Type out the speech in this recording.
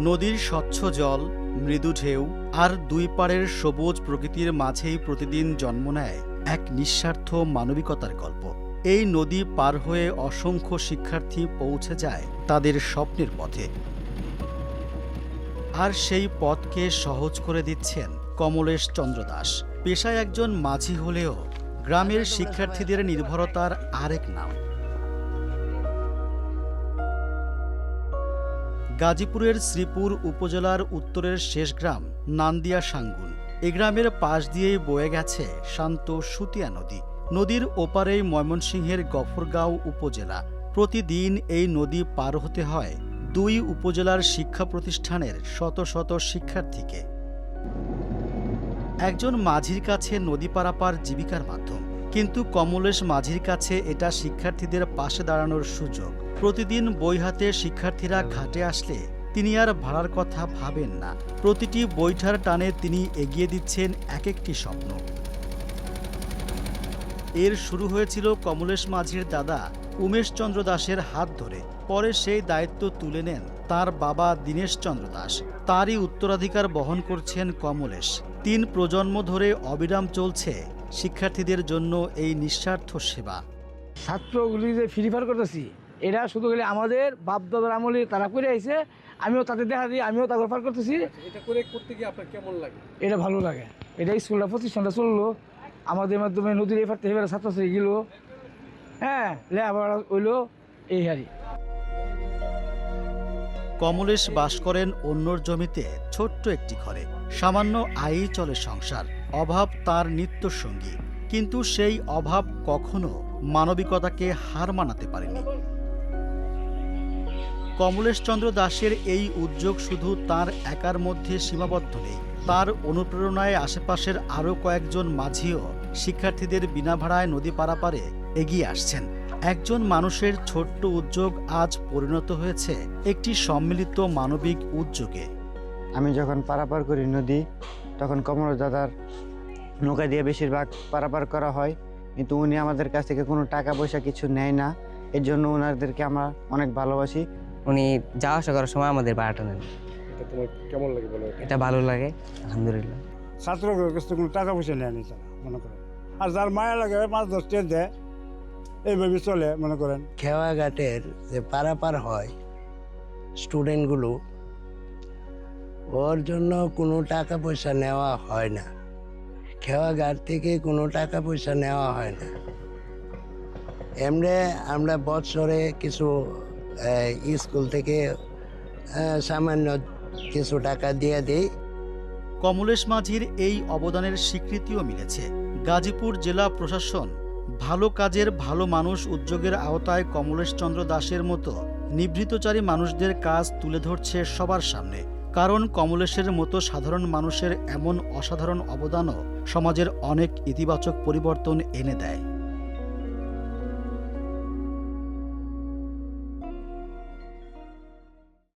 নদীর স্বচ্ছ জল, মৃদু ঢেউ আর দুই পাড়ের সবুজ প্রকৃতির মাঝেই প্রতিদিন জন্ম নেয় এক নিঃস্বার্থ মানবিকতার গল্প। এই নদী পার হয়ে অসংখ্য শিক্ষার্থী পৌঁছে যায় তাদের স্বপ্নের পথে। আর সেই পথকে সহজ করে দিচ্ছেন কমলেশ চন্দ্র দাস। পেশায় একজন মাঝি হলেও গ্রামের শিক্ষার্থীদের নির্ভরতার আরেক নাম। গাজীপুরের শ্রীপুর উপজেলার উত্তরের শেষ গ্রাম নান্দিয়া সাঙ্গুন। এই গ্রামের পাশ দিয়েই বয়ে গেছে শান্ত সুতিয়া নদী। নদীর ওপারেই ময়মনসিংহের গফরগাঁও উপজেলা। প্রতিদিন এই নদী পার হতে হয় দুই উপজেলার শিক্ষা প্রতিষ্ঠানের শত শত শিক্ষার্থীকে। একজন মাঝির কাছে নদী পারাপার জীবিকার মাধ্যম, কিন্তু কমলেশ মাঝির কাছে এটা শিক্ষার্থীদের পাশে দাঁড়ানোর সুযোগ। প্রতিদিন বই হাতে শিক্ষার্থীরা ঘাটে আসলে তিনি আর ভাড়ার কথা ভাবেন না। প্রতিটি বৈঠার টানে তিনি এগিয়ে দিচ্ছেন এক একটি স্বপ্ন। এর শুরু হয়েছিল কমলেশ মাঝির দাদা উমেশ চন্দ্র দাসের হাত ধরে। পরে সেই দায়িত্ব তুলে নেন তার বাবা দীনেশ চন্দ্র দাস। তারই উত্তরাধিকার বহন করছেন কমলেশ। 3 প্রজন্ম ধরে অবিরাম চলছে শিক্ষার্থীদের জন্য এই নিঃস্বার্থ সেবা। ছাত্রগুলি যে ফ্রি ফায়ার করতেছি, এরা শুধু গেলে আমাদের বাপদাদার আমলে তারা করে আইছে, আমিও তাদের দেখা দিই, আমিও তাদের ফার করতেছি। এটা করতে গিয়ে আপনার কেমন লাগে? এটা ভালো লাগে। এটা স্কুলটা প্রতিষ্ঠানটা চললো, আমাদের মাধ্যমে নদীর এফার থেকে এবার ছাত্রছাত্রী গেল, হ্যাঁ, লেখাপড়া হইলো, এই হারি। কমলেশ বাস করেন অন্যর জমিতে ছোট্ট একটি ঘরে। সামান্য আয়ই চলে সংসার। অভাব তার নিত্য সঙ্গী, কিন্তু সেই অভাব কখনো মানবিকতাকে হার মানাতে পারেনি। কমলেশ চন্দ্র দাসের এই উদ্যোগ শুধু তার একার মধ্যে সীমাবদ্ধ নেই। তার অনুপ্রেরণায় আশেপাশের আরও কয়েকজন মাঝিও শিক্ষার্থীদের বিনা ভাড়ায় নদী পারাপারে এগিয়ে আসছেন। একজন মানুষের ছোট্ট উদ্যোগ আজ পরিণত হয়েছে একটি সম্মিলিত মানবিক উদ্যোগে। আমি যখন পারাপার করি নদী, তখন কমলেশ দাদার নৌকা দিয়ে বেশিরভাগ পারাপার করা হয়, কিন্তু উনি আমাদের কাছ থেকে কোনো টাকা পয়সা কিছু নেয় না। এর জন্য ওনাদেরকে আমরা অনেক ভালোবাসি। উনি যাওয়া আসা করার সময় আমাদের ভাড়াটা নেন। এটা তোমার কেমন লাগে বলো? এটা ভালো লাগে, আলহামদুলিল্লাহ। ছাত্রদের কাছ থেকে কোনো টাকা পয়সা নেয়নি তারা, মনে করেন। আর যার মায়া লাগে 5-10 টাকা দেয়, এইভাবে চলে, মনে করেন। খেওয়াঘাটের যে পারাপার হয় স্টুডেন্টগুলো, ওর জন্য কোনো টাকা পয়সা নেওয়া হয় না। খেওয়াঘাট থেকে কোনো টাকা পয়সা নেওয়া হয় না। এমনি আমরা বছরে কিছু স্কুল থেকে সামান্য কিছু টাকা দিয়ে দিই। কমলেশ মাঝির এই অবদানের স্বীকৃতিও মিলেছে। গাজীপুর জেলা প্রশাসন ভালো কাজের ভালো মানুষ উদ্যোগের আওতায় কমলেশ চন্দ্র দাসের মতো নিভৃতচারী মানুষদের কাজ তুলে ধরছে সবার সামনে। কারণ কমলেশের মতো সাধারণ মানুষের এমন অসাধারণ অবদানও সমাজের অনেক ইতিবাচক পরিবর্তন এনে দেয়।